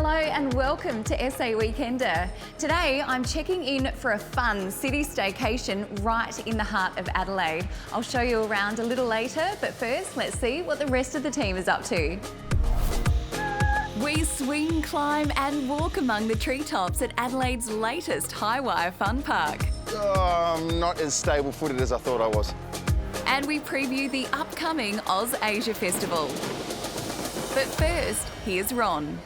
Hello and welcome to SA Weekender. Today I'm checking in for a fun city staycation right in the heart of Adelaide. I'll show you around a little later, but first let's see what the rest of the team is up to. We swing, climb and walk among the treetops at Adelaide's latest high-wire fun park. I'm not as stable-footed as I thought I was. And we preview the upcoming Oz Asia Festival. But first, here's Ron.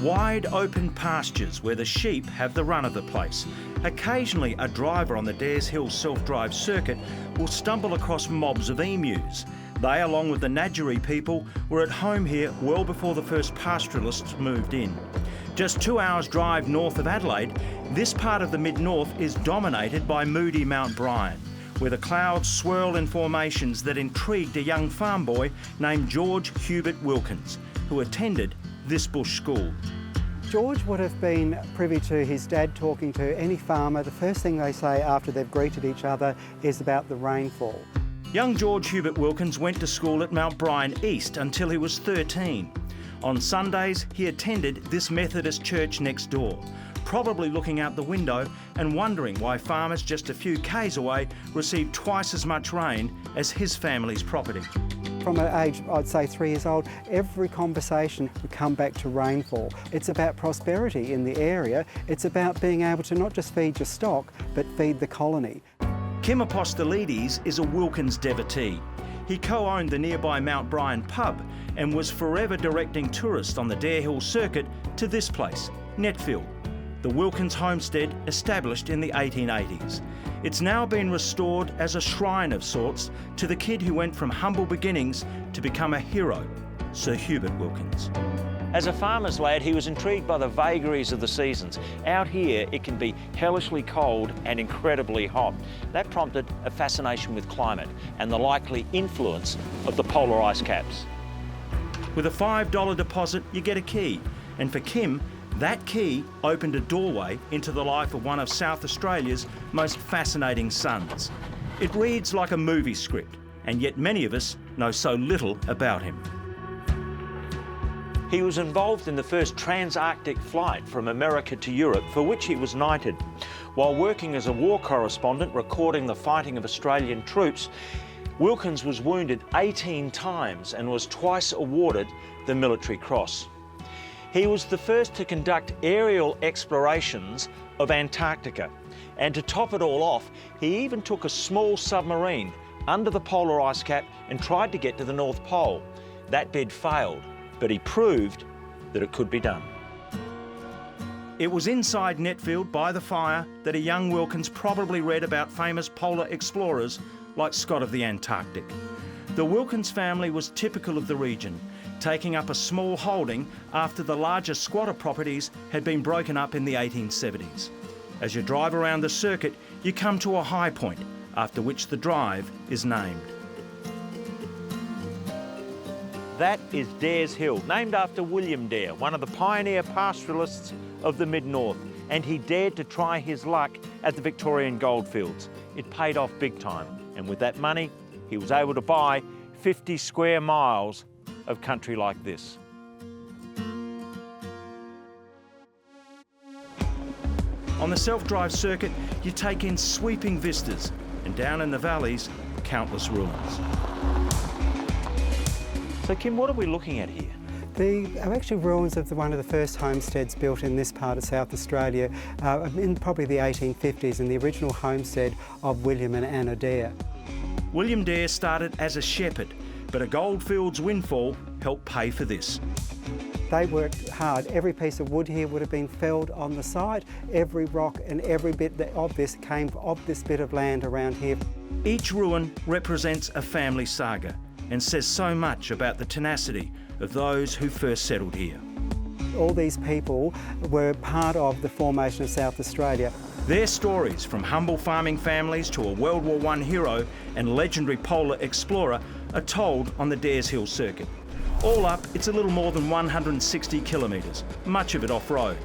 Wide open pastures where the sheep have the run of the place. Occasionally a driver on the Dares Hill self-drive circuit will stumble across mobs of emus. They, along with the Nadgeree people, were at home here well before the first pastoralists moved in. Just 2 hours drive north of Adelaide, this part of the mid-north is dominated by moody Mount Brian, where the clouds swirl in formations that intrigued a young farm boy named George Hubert Wilkins, who attended this bush school. George would have been privy to his dad talking to any farmer. The first thing they say after they've greeted each other is about the rainfall. Young George Hubert Wilkins went to school at Mount Brian East until he was 13. On Sundays, he attended this Methodist church next door, probably looking out the window and wondering why farmers just a few k's away received twice as much rain as his family's property. From an age, I'd say 3 years old, every conversation would come back to rainfall. It's about prosperity in the area. It's about being able to not just feed your stock, but feed the colony. Kim Apostolides is a Wilkins devotee. He co-owned the nearby Mount Brian pub and was forever directing tourists on the Dare Hill circuit to this place, Netfield, the Wilkins homestead established in the 1880s. It's now been restored as a shrine of sorts to the kid who went from humble beginnings to become a hero, Sir Hubert Wilkins. As a farmer's lad, he was intrigued by the vagaries of the seasons. Out here, it can be hellishly cold and incredibly hot. That prompted a fascination with climate and the likely influence of the polar ice caps. With a $5 deposit, you get a key. And for Kim, that key opened a doorway into the life of one of South Australia's most fascinating sons. It reads like a movie script, and yet many of us know so little about him. He was involved in the first trans-Arctic flight from America to Europe, for which he was knighted. While working as a war correspondent recording the fighting of Australian troops, Wilkins was wounded 18 times and was twice awarded the Military Cross. He was the first to conduct aerial explorations of Antarctica. And to top it all off, he even took a small submarine under the polar ice cap and tried to get to the North Pole. That bid failed, but he proved that it could be done. It was inside Netfield by the fire that a young Wilkins probably read about famous polar explorers like Scott of the Antarctic. The Wilkins family was typical of the region, taking up a small holding after the larger squatter properties had been broken up in the 1870s. As you drive around the circuit, you come to a high point, after which the drive is named. That is Dares Hill, named after William Dare, one of the pioneer pastoralists of the mid-north, and he dared to try his luck at the Victorian goldfields. It paid off big time, and with that money, he was able to buy 50 square miles of country like this. On the self-drive circuit, you take in sweeping vistas, and down in the valleys, countless ruins. So Kim, what are we looking at here? They are actually ruins of one of the first homesteads built in this part of South Australia in probably the 1850s, and the original homestead of William and Anna Dare. William Dare started as a shepherd, but a goldfields windfall helped pay for this. They worked hard. Every piece of wood here would have been felled on the site. Every rock and every bit of this came of this bit of land around here. Each ruin represents a family saga and says so much about the tenacity of those who first settled here. All these people were part of the formation of South Australia. Their stories, from humble farming families to a World War I hero and legendary polar explorer, are told on the Dares Hill circuit. All up, it's a little more than 160 kilometres, much of it off-road.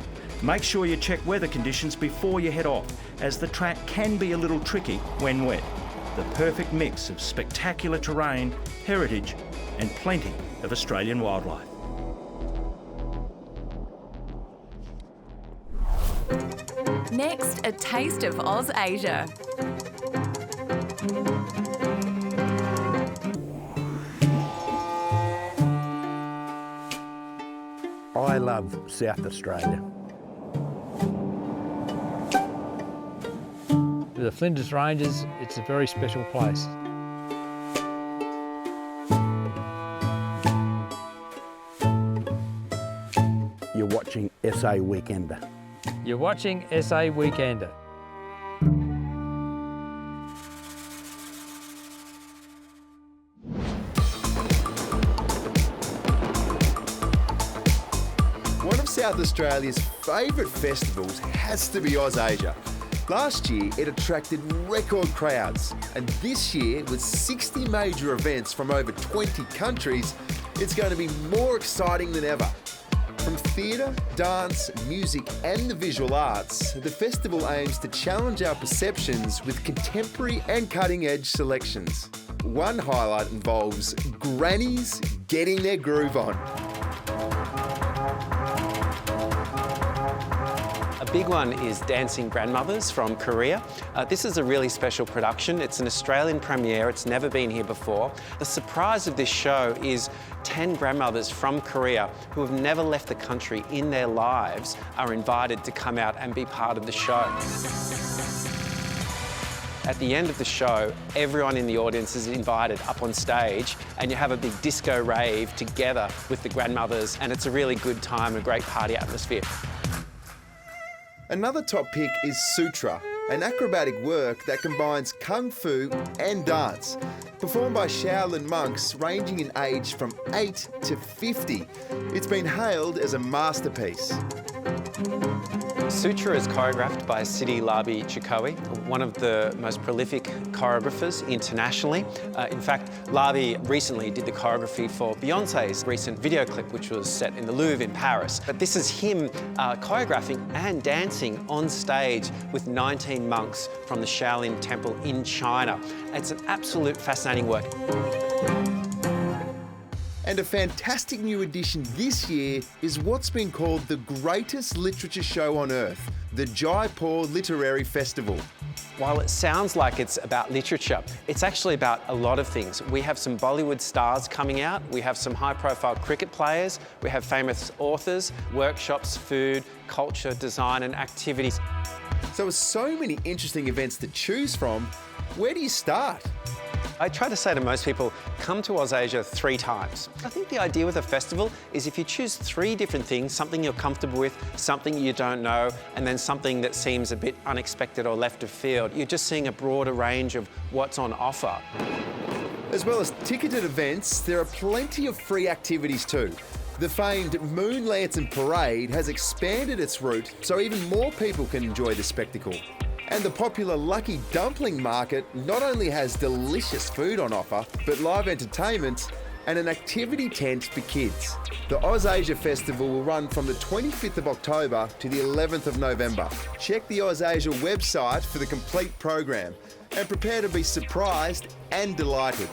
Make sure you check weather conditions before you head off, as the track can be a little tricky when wet. the perfect mix of spectacular terrain, heritage and plenty of Australian wildlife. Next, a taste of Ausasia. I love South Australia. The Flinders Ranges, it's a very special place. You're watching SA Weekender. You're watching SA Weekender. One of South Australia's favourite festivals has to be Ausasia. Last year, it attracted record crowds, and this year, with 60 major events from over 20 countries, it's going to be more exciting than ever. From theatre, dance, music and the visual arts, the festival aims to challenge our perceptions with contemporary and cutting-edge selections. One highlight involves grannies getting their groove on. A big one is Dancing Grandmothers from Korea. This is a really special production. It's an Australian premiere. It's never been here before. The surprise of this show is 10 grandmothers from Korea who have never left the country in their lives are invited to come out and be part of the show. At the end of the show, everyone in the audience is invited up on stage and you have a big disco rave together with the grandmothers, and it's a really good time, a great party atmosphere. Another top pick is Sutra, an acrobatic work that combines kung fu and dance. Performed by Shaolin monks ranging in age from 8 to 50, it's been hailed as a masterpiece. Sutra is choreographed by Sidi Labi Chikowi, one of the most prolific choreographers internationally. In fact, Labi recently did the choreography for Beyonce's recent video clip, which was set in the Louvre in Paris. But this is him choreographing and dancing on stage with 19 monks from the Shaolin Temple in China. It's an absolute fascinating work. And a fantastic new addition this year is what's been called the greatest literature show on earth, the Jaipur Literary Festival. While it sounds like it's about literature, it's actually about a lot of things. We have some Bollywood stars coming out, we have some high-profile cricket players, we have famous authors, workshops, food, culture, design and activities. So with so many interesting events to choose from, where do you start? I try to say to most people, come to Ausasia 3 times. I think the idea with a festival is if you choose 3 different things, something you're comfortable with, something you don't know, and then something that seems a bit unexpected or left of field, you're just seeing a broader range of what's on offer. As well as ticketed events, there are plenty of free activities too. The famed Moon Lantern Parade has expanded its route so even more people can enjoy the spectacle. And the popular Lucky Dumpling Market not only has delicious food on offer, but live entertainment and an activity tent for kids. The Ausasia Festival will run from the 25th of October to the 11th of November. Check the Ausasia website for the complete program and prepare to be surprised and delighted.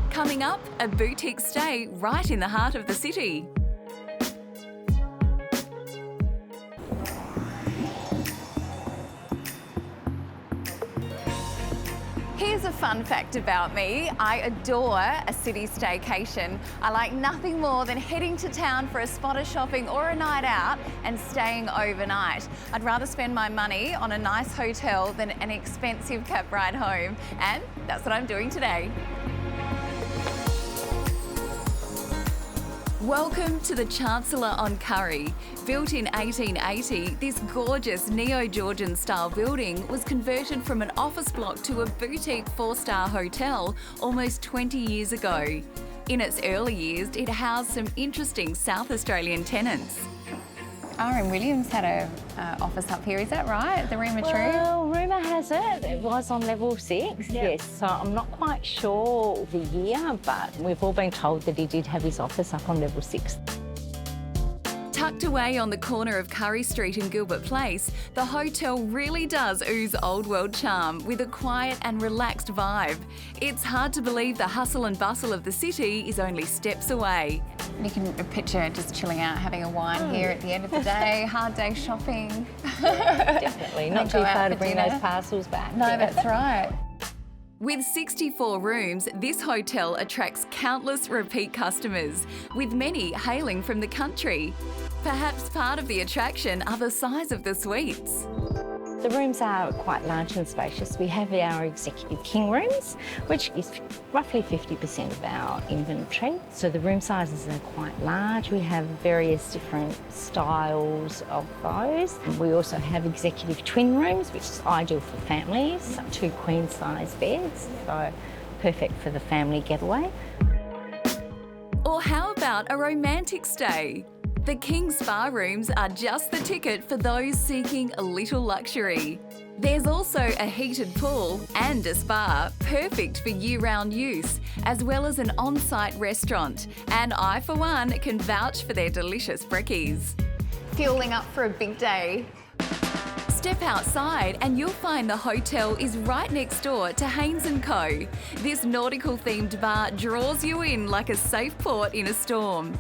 Coming up, a boutique stay right in the heart of the city. Here's a fun fact about me. I adore a city staycation. I like nothing more than heading to town for a spotter shopping or a night out and staying overnight. I'd rather spend my money on a nice hotel than an expensive cab ride home, and that's what I'm doing today. Welcome to the Chancellor on Curry. Built in 1880, this gorgeous neo-Georgian style building was converted from an office block to a boutique 4-star hotel almost 20 years ago. In its early years, it housed some interesting South Australian tenants. R.M. Williams had an office up here, is that right? The rumour true? Well, rumour has it was on level 6, yes. So I'm not quite sure the year, but we've all been told that he did have his office up on level 6. Tucked Tucked away on the corner of Curry Street and Gilbert Place, the hotel really does ooze old world charm with a quiet and relaxed vibe. It's hard to believe the hustle and bustle of the city is only steps away. You can picture just chilling out, having a wine here at the end of the day, hard day shopping. Definitely, not too far to bring those parcels back. No, that's right. With 64 rooms, this hotel attracts countless repeat customers, with many hailing from the country. Perhaps part of the attraction are the size of the suites. The rooms are quite large and spacious. We have our executive king rooms, which is roughly 50% of our inventory. So the room sizes are quite large. We have various different styles of those. We also have executive twin rooms, which is ideal for families, 2 queen-size beds, so perfect for the family getaway. Or how about a romantic stay? The King Spa rooms are just the ticket for those seeking a little luxury. There's also a heated pool and a spa, perfect for year-round use, as well as an on-site restaurant. And I, for one, can vouch for their delicious brekkies. Fueling up for a big day. Step outside and you'll find the hotel is right next door to Haynes & Co. This nautical-themed bar draws you in like a safe port in a storm.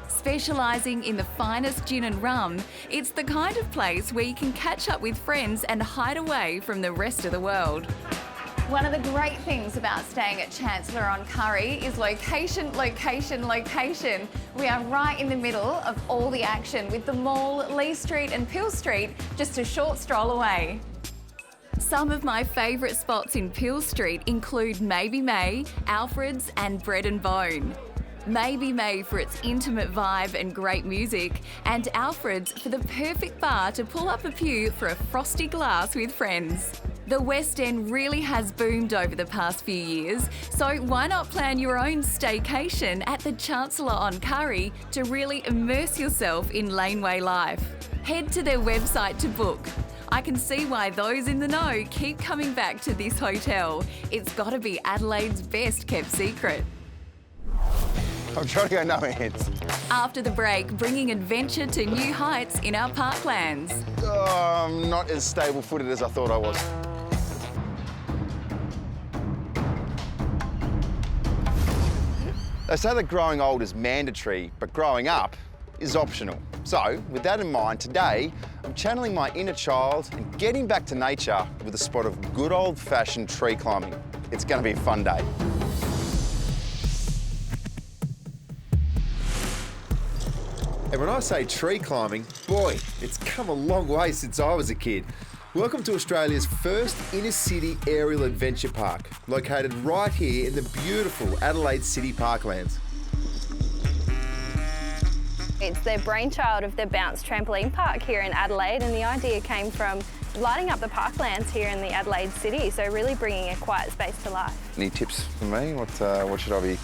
Specialising in the finest gin and rum, it's the kind of place where you can catch up with friends and hide away from the rest of the world. One of the great things about staying at Chancellor on Curry is location, location, location. We are right in the middle of all the action with the mall, Lee Street and Peel Street just a short stroll away. Some of my favourite spots in Peel Street include Maybe May, Alfred's and Bread and Bone. Maybe May for its intimate vibe and great music, and Alfred's for the perfect bar to pull up a pew for a frosty glass with friends. The West End really has boomed over the past few years, so why not plan your own staycation at the Chancellor on Curry to really immerse yourself in laneway life? Head to their website to book. I can see why those in the know keep coming back to this hotel. It's got to be Adelaide's best kept secret. I'm trying to go no hands. After the break, bringing adventure to new heights in our parklands. I'm not as stable-footed as I thought I was. They say that growing old is mandatory, but growing up is optional. So, with that in mind, today, I'm channeling my inner child and getting back to nature with a spot of good old-fashioned tree climbing. It's going to be a fun day. And when I say tree climbing, boy, it's come a long way since I was a kid. Welcome to Australia's first inner-city aerial adventure park, located right here in the beautiful Adelaide City Parklands. It's the brainchild of the Bounce Trampoline Park here in Adelaide, and the idea came from lighting up the parklands here in the Adelaide City, so really bringing a quiet space to life. Any tips for me? What should I be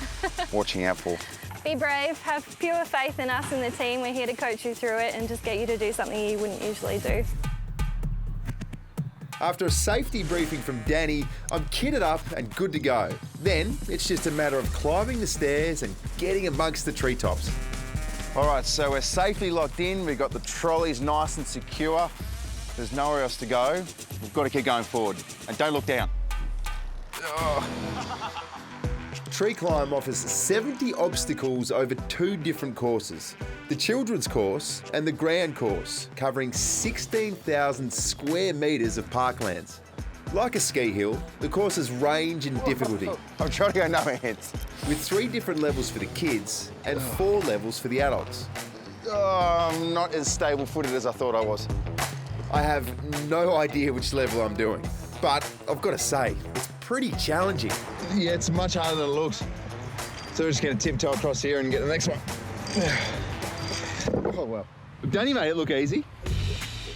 watching out for? Be brave, have pure faith in us and the team. We're here to coach you through it and just get you to do something you wouldn't usually do. After a safety briefing from Danny, I'm kitted up and good to go. Then it's just a matter of climbing the stairs and getting amongst the treetops. All right, so we're safely locked in. We've got the trolleys nice and secure. There's nowhere else to go. We've got to keep going forward. And don't look down. Tree Climb offers 70 obstacles over 2 different courses. The children's course and the grand course, covering 16,000 square metres of parklands. Like a ski hill, the courses range in difficulty. I'm trying to go no hands. With 3 different levels for the kids and 4 levels for the adults. I'm not as stable-footed as I thought I was. I have no idea which level I'm doing, but I've got to say, it's pretty challenging. Yeah, it's much harder than it looks. So we're just going to tiptoe across here and get the next one. Oh, well. Danny made it look easy.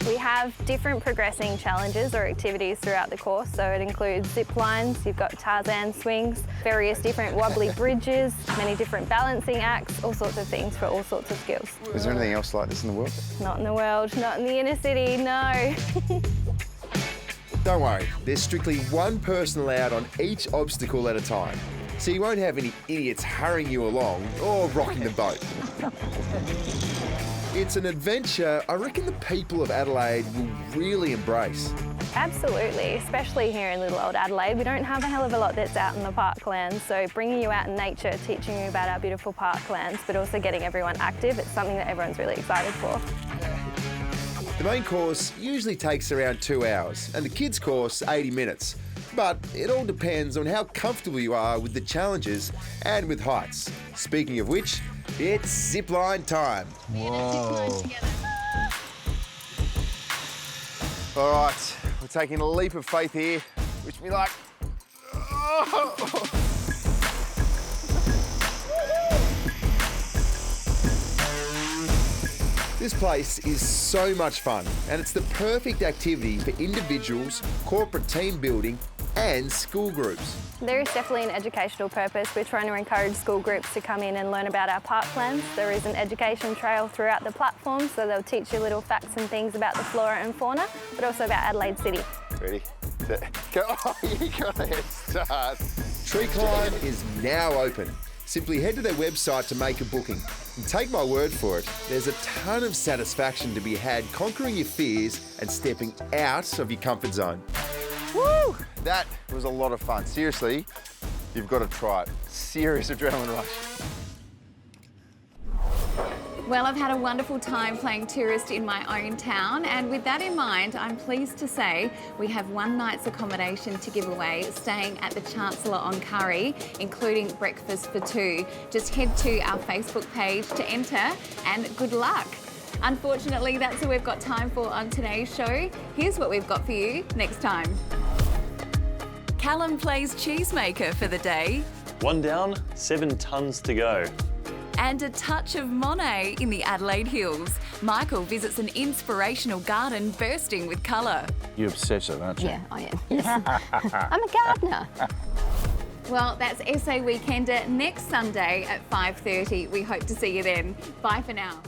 We have different progressing challenges or activities throughout the course, so it includes zip lines, you've got Tarzan swings, various different wobbly bridges, many different balancing acts, all sorts of things for all sorts of skills. Is there anything else like this in the world? Not in the world, not in the inner city, no. Don't worry, there's strictly 1 person allowed on each obstacle at a time, so you won't have any idiots hurrying you along or rocking the boat. It's an adventure I reckon the people of Adelaide will really embrace. Absolutely, especially here in little old Adelaide. We don't have a hell of a lot that's out in the parklands, so bringing you out in nature, teaching you about our beautiful parklands, but also getting everyone active, it's something that everyone's really excited for. The main course usually takes around 2 hours, and the kids' course 80 minutes. But it all depends on how comfortable you are with the challenges and with heights. Speaking of which, it's zipline time. Whoa. All right, we're taking a leap of faith here. Wish me luck. Oh. This place is so much fun, and it's the perfect activity for individuals, corporate team building, and school groups. There is definitely an educational purpose. We're trying to encourage school groups to come in and learn about our parklands. There is an education trail throughout the platform, so they'll teach you little facts and things about the flora and fauna, but also about Adelaide City. Ready? Go. Oh, you got a head start. Tree Climb is now open. Simply head to their website to make a booking. And take my word for it, there's a ton of satisfaction to be had conquering your fears and stepping out of your comfort zone. Woo! That was a lot of fun. Seriously, you've got to try it. Serious adrenaline rush. Well, I've had a wonderful time playing tourist in my own town, and with that in mind, I'm pleased to say we have one night's accommodation to give away, staying at the Chancellor on Curry, including breakfast for two. Just head to our Facebook page to enter, and good luck. Unfortunately, that's all we've got time for on today's show. Here's what we've got for you next time. Callum plays cheesemaker for the day. 1 down, 7 tonnes to go. And a touch of Monet in the Adelaide Hills. Michael visits an inspirational garden bursting with colour. You're obsessive, aren't you? Yeah, I am. Yes. I'm a gardener. Well, that's SA Weekender next Sunday at 5:30. We hope to see you then. Bye for now.